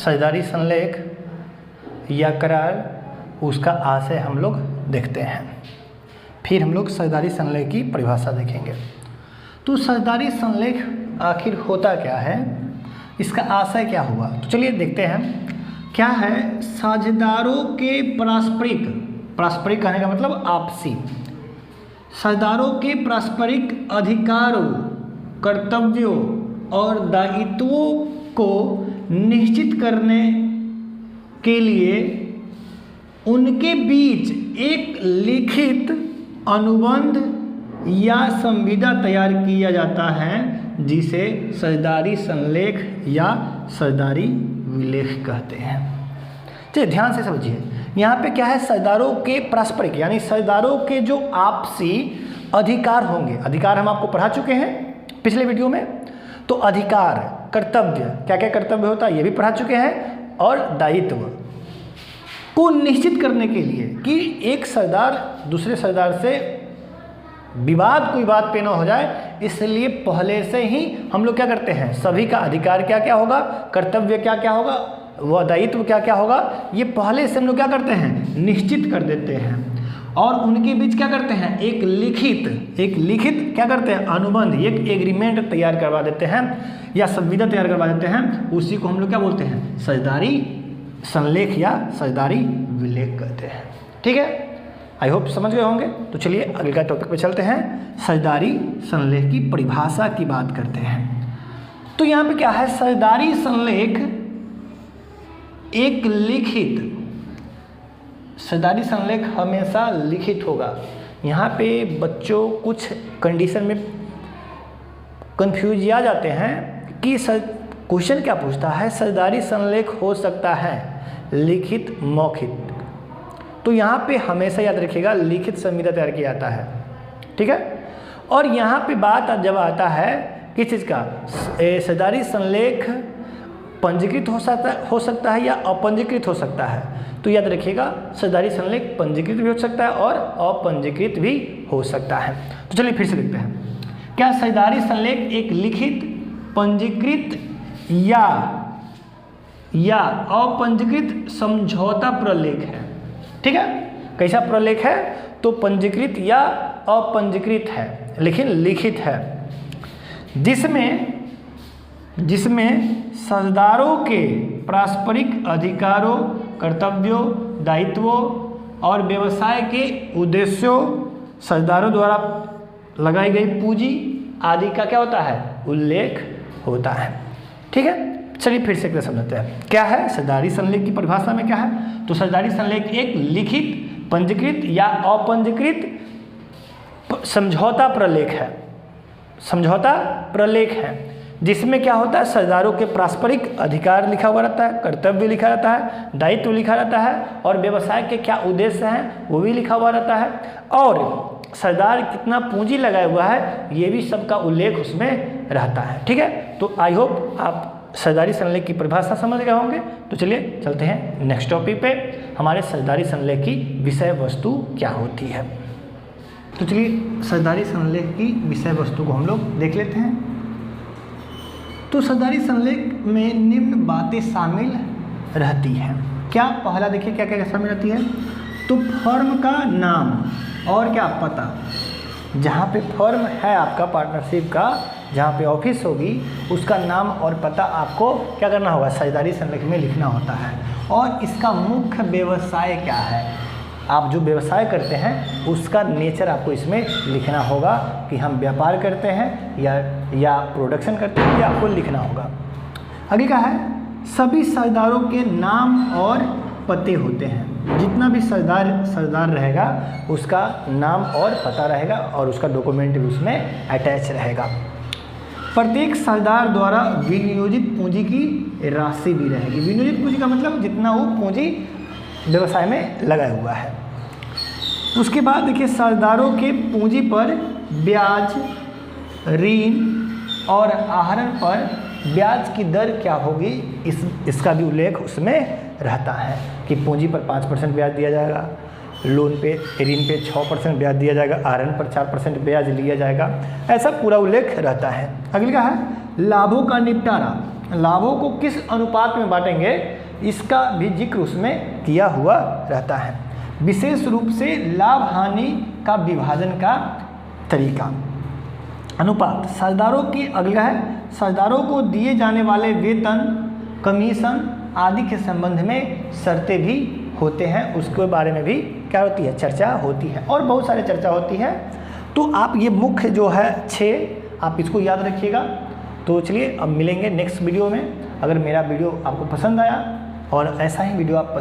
साझेदारी संलेख या करार, उसका आशय हम लोग देखते हैं। फिर हम लोग साझेदारी संलेख की परिभाषा देखेंगे। तो साझेदारी संलेख आखिर होता क्या है, इसका आशय क्या हुआ, तो चलिए देखते हैं क्या है। साझेदारों के पारस्परिक कहने का मतलब आपसी, साझेदारों के पारस्परिक अधिकारों, कर्तव्यों और दायित्वों को निश्चित करने के लिए उनके बीच एक लिखित अनुबंध या संविदा तैयार किया जाता है, जिसे साझेदारी संलेख या साझेदारी विलेख कहते हैं। चलिए ध्यान से समझिए, यहाँ पे क्या है, साझेदारों के पारस्परिक यानी साझेदारों के जो आपसी अधिकार होंगे। अधिकार हम आपको पढ़ा चुके हैं पिछले वीडियो में, तो अधिकार, कर्तव्य, क्या क्या कर्तव्य होता है ये भी पढ़ा चुके हैं, और दायित्व को निश्चित करने के लिए कि एक साझेदार दूसरे साझेदार से विवाद कोई बात पे ना हो जाए, इसलिए पहले से ही हम लोग क्या करते हैं, सभी का अधिकार क्या क्या होगा, कर्तव्य क्या क्या होगा, वह दायित्व क्या क्या होगा, ये पहले से हम लोग क्या करते हैं, निश्चित कर देते हैं। और उनके बीच क्या करते हैं, एक लिखित क्या करते हैं, अनुबंध, एक एग्रीमेंट तैयार करवा देते हैं या संविदा तैयार करवा देते हैं। उसी को हम लोग क्या बोलते हैं, साझेदारी संलेख या साझेदारी विलेख कहते हैं। ठीक है, आई होप समझ गए होंगे। तो चलिए अगले का टॉपिक पे चलते हैं, साझेदारी संलेख की परिभाषा की बात करते हैं। तो यहाँ पे क्या है, साझेदारी संलेख एक लिखित, साझेदारी संलेख हमेशा लिखित होगा। यहाँ पे बच्चों कुछ कंडीशन में कंफ्यूज आ जाते हैं कि क्वेश्चन क्या पूछता है, साझेदारी संलेख हो सकता है लिखित मौखिक, तो यहाँ पे हमेशा याद रखिएगा लिखित संविदा तैयार किया जाता है। ठीक है, और यहाँ पे बात जब आता है किस चीज़ का, साझेदारी संलेख पंजीकृत हो सकता है या अपंजीकृत हो सकता है, तो याद रखिएगा साझेदारी संलेख पंजीकृत भी हो सकता है और अपंजीकृत भी हो सकता है। तो चलिए फिर से देखते हैं, क्या साझेदारी संलेख एक लिखित, पंजीकृत या अपंजीकृत समझौता प्रलेख है। ठीक है, कैसा प्रलेख है, तो पंजीकृत या अपंजीकृत है लेकिन लिखित है, जिसमें साझेदारों के पारस्परिक अधिकारों, कर्तव्यों, दायित्वों और व्यवसाय के उद्देश्यों, साझेदारों द्वारा लगाई गई पूंजी आदि का क्या होता है, उल्लेख होता है। ठीक है, चलिए फिर से समझते हैं क्या है साझेदारी संलेख की परिभाषा में क्या है। तो साझेदारी संलेख एक लिखित, पंजीकृत या अपंजीकृत समझौता प्रलेख है, जिसमें क्या होता है, साझेदारों के पारस्परिक अधिकार लिखा हुआ रहता है, कर्तव्य लिखा रहता है, दायित्व लिखा रहता है, और व्यवसाय के क्या उद्देश्य हैं वो भी लिखा हुआ रहता है, और साझेदार कितना पूंजी लगाया हुआ है ये भी सबका उल्लेख उसमें रहता है। ठीक है, तो आई होप आप साझेदारी संलेख की परिभाषा समझ गए होंगे। तो चलिए चलते हैं नेक्स्ट टॉपिक पे, हमारे साझेदारी संलेख की विषय वस्तु क्या होती है। तो चलिए साझेदारी संलेख की विषय वस्तु को हम लोग देख लेते हैं। तो साझेदारी संलेख में निम्न बातें शामिल रहती हैं। क्या, पहला देखिए क्या क्या शामिल रहती है, तो फर्म का नाम और क्या पता, जहाँ पे फर्म है आपका पार्टनरशिप का, जहाँ पे ऑफिस होगी उसका नाम और पता आपको क्या करना होगा, साझेदारी संलेख में लिखना होता है। और इसका मुख्य व्यवसाय क्या है, आप जो व्यवसाय करते हैं उसका नेचर आपको इसमें लिखना होगा कि हम व्यापार करते हैं या प्रोडक्शन करते हैं, ये आपको लिखना होगा। आगे क्या है, सभी साझेदारों के नाम और पते होते हैं। जितना भी साझेदार रहेगा उसका नाम और पता रहेगा और उसका डॉक्यूमेंट भी उसमें अटैच रहेगा। प्रत्येक साझेदार द्वारा विनियोजित पूंजी की राशि भी रहेगी। विनियोजित पूंजी का मतलब जितना वो पूंजी व्यवसाय में लगाया हुआ है। उसके बाद देखिए साझेदारों के पूंजी पर ब्याज, ऋण और आहरण पर ब्याज की दर क्या होगी, इसका भी उल्लेख उसमें रहता है कि पूंजी पर 5% ब्याज दिया जाएगा, लोन पे ऋण पे 6% ब्याज दिया जाएगा, आहरण पर 4% ब्याज लिया जाएगा, ऐसा पूरा उल्लेख रहता है। अगले का है लाभों का निपटारा। लाभों को किस अनुपात में बांटेंगे, इसका भी जिक्र उसमें किया हुआ रहता है। विशेष रूप से लाभ हानि का विभाजन का तरीका। अनुपात साझेदारों की अगला है, साझेदारों को दिए जाने वाले वेतन, कमीशन आदि के संबंध में शर्तें भी होते हैं, उसके बारे में भी क्या होती है, चर्चा होती है और बहुत सारे चर्चा होती है। तो आप ये मुख्य जो है 6 आप इसको याद रखिएगा। तो चलिए अब मिलेंगे नेक्स्ट वीडियो में। अगर मेरा वीडियो आपको पसंद आया और ऐसा ही वीडियो आप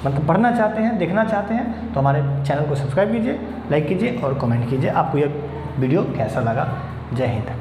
मतलब पढ़ना चाहते हैं, देखना चाहते हैं, तो हमारे चैनल को सब्सक्राइब कीजिए, लाइक कीजिए और कमेंट कीजिए आपको यह वीडियो कैसा लगा। जय हिंद।